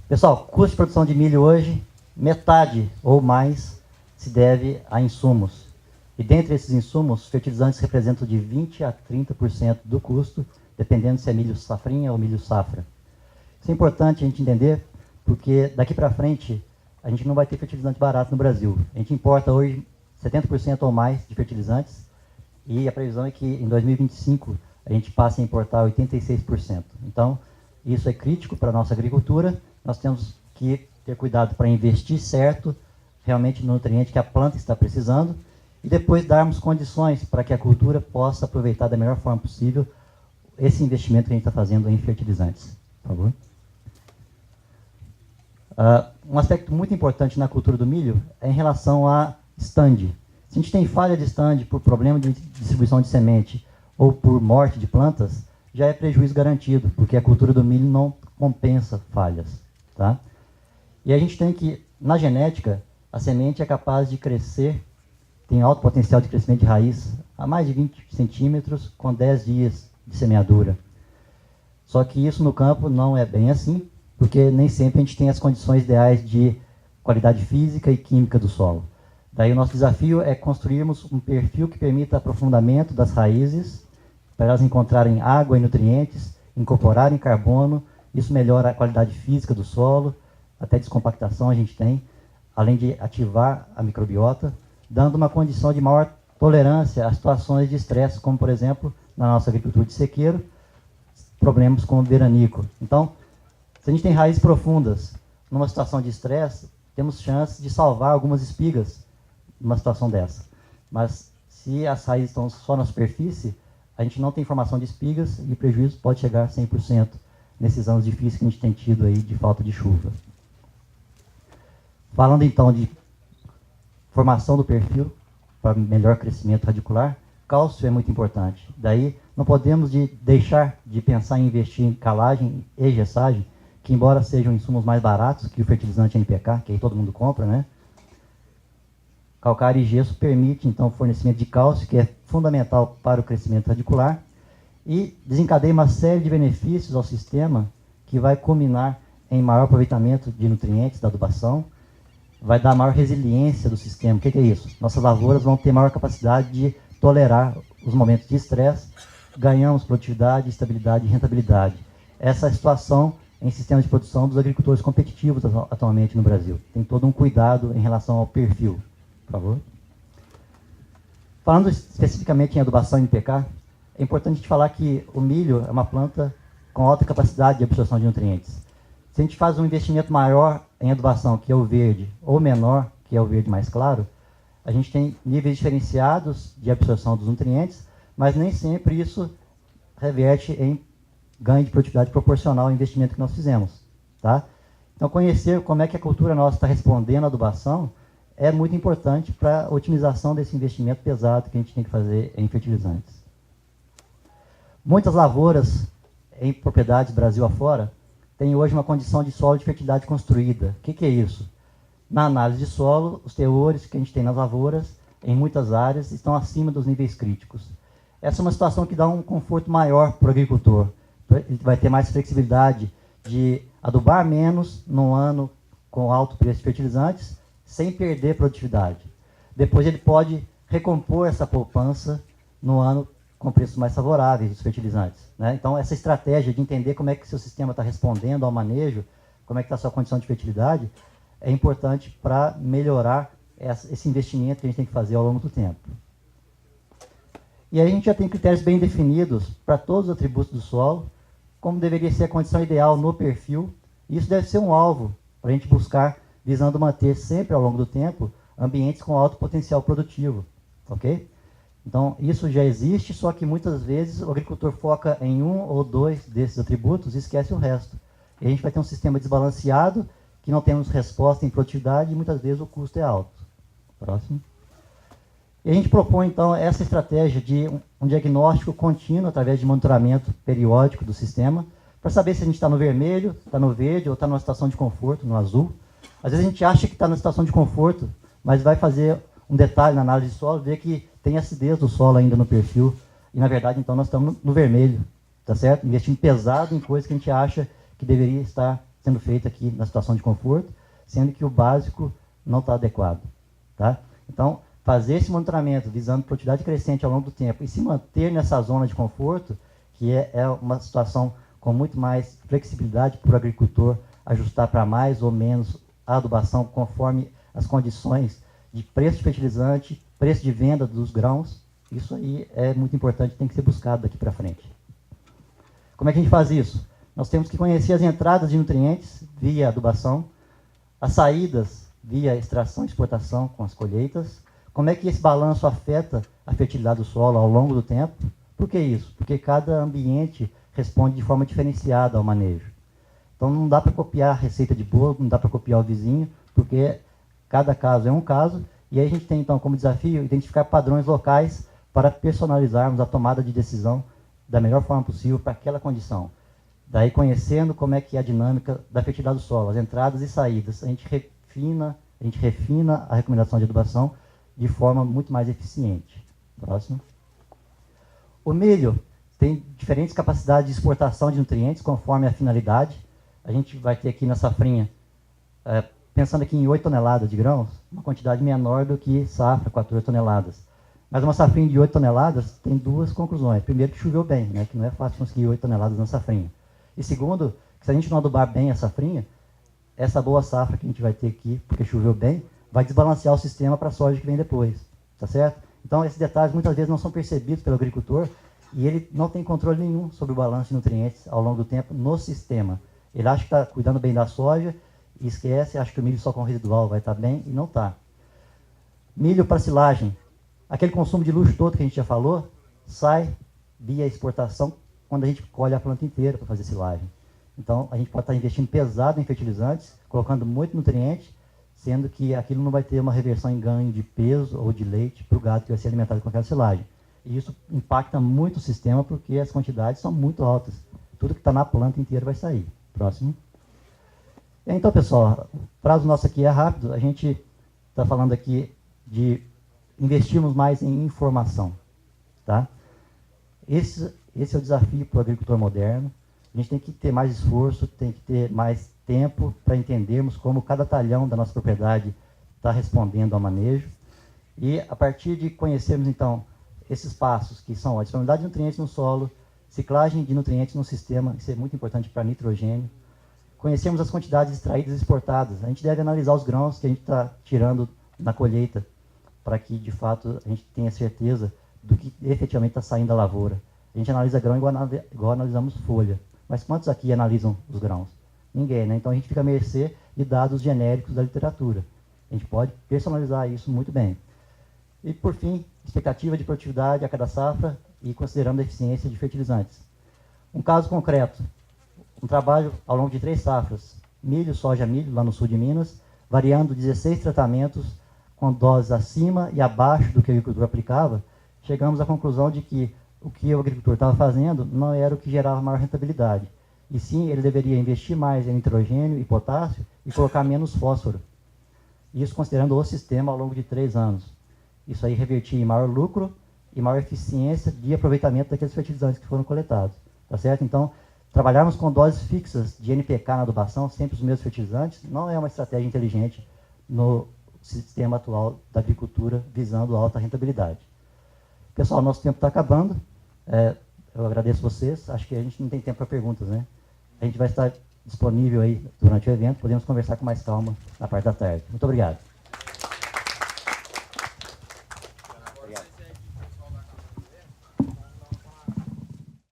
Pessoal, custo de produção de milho hoje, metade ou mais se deve a insumos. E dentre esses insumos, fertilizantes representam de 20% a 30% do custo, dependendo se é milho safrinha ou milho safra. Isso é importante a gente entender, porque daqui para frente a gente não vai ter fertilizante barato no Brasil. A gente importa hoje 70% ou mais de fertilizantes, e a previsão é que em 2025 a gente passe a importar 86%. Então, isso é crítico para a nossa agricultura. Nós temos que ter cuidado para investir certo, realmente no nutriente que a planta está precisando, e depois darmos condições para que a cultura possa aproveitar da melhor forma possível esse investimento que a gente está fazendo em fertilizantes. Por favor. Um aspecto muito importante na cultura do milho é em relação a stand. Se a gente tem falha de stand por problema de distribuição de semente ou por morte de plantas, já é prejuízo garantido, porque a cultura do milho não compensa falhas. Tá? E a gente tem que, na genética, a semente é capaz de crescer, tem alto potencial de crescimento de raiz a mais de 20 centímetros com 10 dias de semeadura. Só que isso no campo não é bem assim, porque nem sempre a gente tem as condições ideais de qualidade física e química do solo. Daí o nosso desafio é construirmos um perfil que permita aprofundamento das raízes, para elas encontrarem água e nutrientes, incorporarem carbono. Isso melhora a qualidade física do solo, até descompactação a gente tem, além de ativar a microbiota, dando uma condição de maior tolerância a situações de estresse, como por exemplo, na nossa agricultura de sequeiro, problemas com o veranico. Então, se a gente tem raízes profundas numa situação de estresse, temos chance de salvar algumas espigas numa situação dessa. Mas se as raízes estão só na superfície, a gente não tem formação de espigas e o prejuízo pode chegar a 100% nesses anos difíceis que a gente tem tido aí de falta de chuva. Falando então de formação do perfil para melhor crescimento radicular, cálcio é muito importante. Daí não podemos deixar de pensar em investir em calagem e gessagem, que embora sejam insumos mais baratos que o fertilizante NPK, que aí todo mundo compra, né? Calcário e gesso permite então o fornecimento de cálcio, que é fundamental para o crescimento radicular, e desencadeia uma série de benefícios ao sistema que vai culminar em maior aproveitamento de nutrientes da adubação, vai dar maior resiliência do sistema. O que é isso? Nossas lavouras vão ter maior capacidade de tolerar os momentos de estresse, ganhamos produtividade, estabilidade e rentabilidade. Essa é a situação em sistemas de produção dos agricultores competitivos atualmente no Brasil. Tem todo um cuidado em relação ao perfil. Por favor. Falando especificamente em adubação NPK, é importante a gente falar que o milho é uma planta com alta capacidade de absorção de nutrientes. Se a gente faz um investimento maior em adubação, que é o verde, ou menor, que é o verde mais claro, a gente tem níveis diferenciados de absorção dos nutrientes, mas nem sempre isso reverte em ganho de produtividade proporcional ao investimento que nós fizemos. Tá? Então, conhecer como é que a cultura nossa está respondendo à adubação é muito importante para a otimização desse investimento pesado que a gente tem que fazer em fertilizantes. Muitas lavouras em propriedades Brasil afora têm hoje uma condição de solo de fertilidade construída. O que é isso? Na análise de solo, os teores que a gente tem nas lavouras, em muitas áreas, estão acima dos níveis críticos. Essa é uma situação que dá um conforto maior para o agricultor. Ele vai ter mais flexibilidade de adubar menos num ano com alto preço de fertilizantes, sem perder produtividade. Depois ele pode recompor essa poupança no ano com preços mais favoráveis dos fertilizantes. Né? Então, essa estratégia de entender como é que o seu sistema está respondendo ao manejo, como é que está a sua condição de fertilidade, é importante para melhorar esse investimento que a gente tem que fazer ao longo do tempo. E aí a gente já tem critérios bem definidos para todos os atributos do solo, como deveria ser a condição ideal no perfil. Isso deve ser um alvo para a gente buscar, visando manter sempre ao longo do tempo ambientes com alto potencial produtivo, ok? Então, isso já existe, só que muitas vezes o agricultor foca em um ou dois desses atributos e esquece o resto. E a gente vai ter um sistema desbalanceado, que não temos resposta em produtividade e muitas vezes o custo é alto. Próximo. E a gente propõe, então, essa estratégia de um diagnóstico contínuo através de monitoramento periódico do sistema, para saber se a gente está no vermelho, está no verde ou está numa situação de conforto, no azul. Às vezes a gente acha que está na situação de conforto, mas vai fazer um detalhe na análise de solo, ver que tem acidez do solo ainda no perfil, e na verdade então nós estamos no vermelho, tá certo? Investindo pesado em coisas que a gente acha que deveria estar sendo feito aqui na situação de conforto, sendo que o básico não está adequado. Tá? Então, fazer esse monitoramento visando produtividade crescente ao longo do tempo e se manter nessa zona de conforto, que é uma situação com muito mais flexibilidade para o agricultor ajustar para mais ou menos a adubação conforme as condições de preço de fertilizante, preço de venda dos grãos, isso aí é muito importante, tem que ser buscado daqui para frente. Como é que a gente faz isso? Nós temos que conhecer as entradas de nutrientes via adubação, as saídas via extração e exportação com as colheitas, como é que esse balanço afeta a fertilidade do solo ao longo do tempo. Por que isso? Porque cada ambiente responde de forma diferenciada ao manejo. Então não dá para copiar a receita de bolo, não dá para copiar o vizinho, porque cada caso é um caso, e aí a gente tem então como desafio identificar padrões locais para personalizarmos a tomada de decisão da melhor forma possível para aquela condição. Daí, conhecendo como é que é a dinâmica da fertilidade do solo, as entradas e saídas, a gente refina a recomendação de adubação de forma muito mais eficiente. Próximo. O milho tem diferentes capacidades de exportação de nutrientes conforme a finalidade. A gente vai ter aqui na safrinha, pensando aqui em 8 toneladas de grãos, uma quantidade menor do que safra, 14 toneladas. Mas uma safrinha de 8 toneladas tem duas conclusões. Primeiro, que choveu bem, né, que não é fácil conseguir 8 toneladas na safrinha. E segundo, que se a gente não adubar bem a safrinha, essa boa safra que a gente vai ter aqui, porque choveu bem, vai desbalancear o sistema para a soja que vem depois. Tá certo? Então, esses detalhes muitas vezes não são percebidos pelo agricultor e ele não tem controle nenhum sobre o balanço de nutrientes ao longo do tempo no sistema. Ele acha que está cuidando bem da soja e esquece, acha que o milho só com residual vai estar bem e não está. Milho para silagem. Aquele consumo de luxo todo que a gente já falou, sai via exportação quando a gente colhe a planta inteira para fazer silagem. Então, a gente pode estar investindo pesado em fertilizantes, colocando muito nutriente, sendo que aquilo não vai ter uma reversão em ganho de peso ou de leite para o gado que vai ser alimentado com aquela silagem. E isso impacta muito o sistema porque as quantidades são muito altas. Tudo que está na planta inteira vai sair. Próximo. Então, pessoal, o prazo nosso aqui é rápido. A gente está falando aqui de investirmos mais em informação. Tá? Esse é o desafio para o agricultor moderno. A gente tem que ter mais esforço, tem que ter mais tempo para entendermos como cada talhão da nossa propriedade está respondendo ao manejo. E a partir de conhecermos, então, esses passos, que são a disponibilidade de nutrientes no solo, ciclagem de nutrientes no sistema, isso é muito importante para nitrogênio, conhecermos as quantidades extraídas e exportadas. A gente deve analisar os grãos que a gente está tirando na colheita, para que, de fato, a gente tenha certeza do que efetivamente está saindo da lavoura. A gente analisa grão igual analisamos folha. Mas quantos aqui analisam os grãos? Ninguém, né? Então a gente fica à mercê de dados genéricos da literatura. A gente pode personalizar isso muito bem. E, por fim, expectativa de produtividade a cada safra e considerando a eficiência de fertilizantes. Um caso concreto, um trabalho ao longo de 3 safras, milho, soja, milho, lá no sul de Minas, variando 16 tratamentos com doses acima e abaixo do que o agricultor aplicava, chegamos à conclusão de que o que o agricultor estava fazendo não era o que gerava maior rentabilidade. E sim, ele deveria investir mais em nitrogênio e potássio e colocar menos fósforo. Isso considerando o sistema ao longo de 3 anos. Isso aí revertia em maior lucro e maior eficiência de aproveitamento daqueles fertilizantes que foram coletados. Tá certo? Então, trabalharmos com doses fixas de NPK na adubação, sempre os mesmos fertilizantes, não é uma estratégia inteligente no sistema atual da agricultura visando alta rentabilidade. Pessoal, nosso tempo está acabando. Eu agradeço vocês. Acho que a gente não tem tempo para perguntas, né? A gente vai estar disponível aí durante o evento. Podemos conversar com mais calma na parte da tarde. Muito obrigado.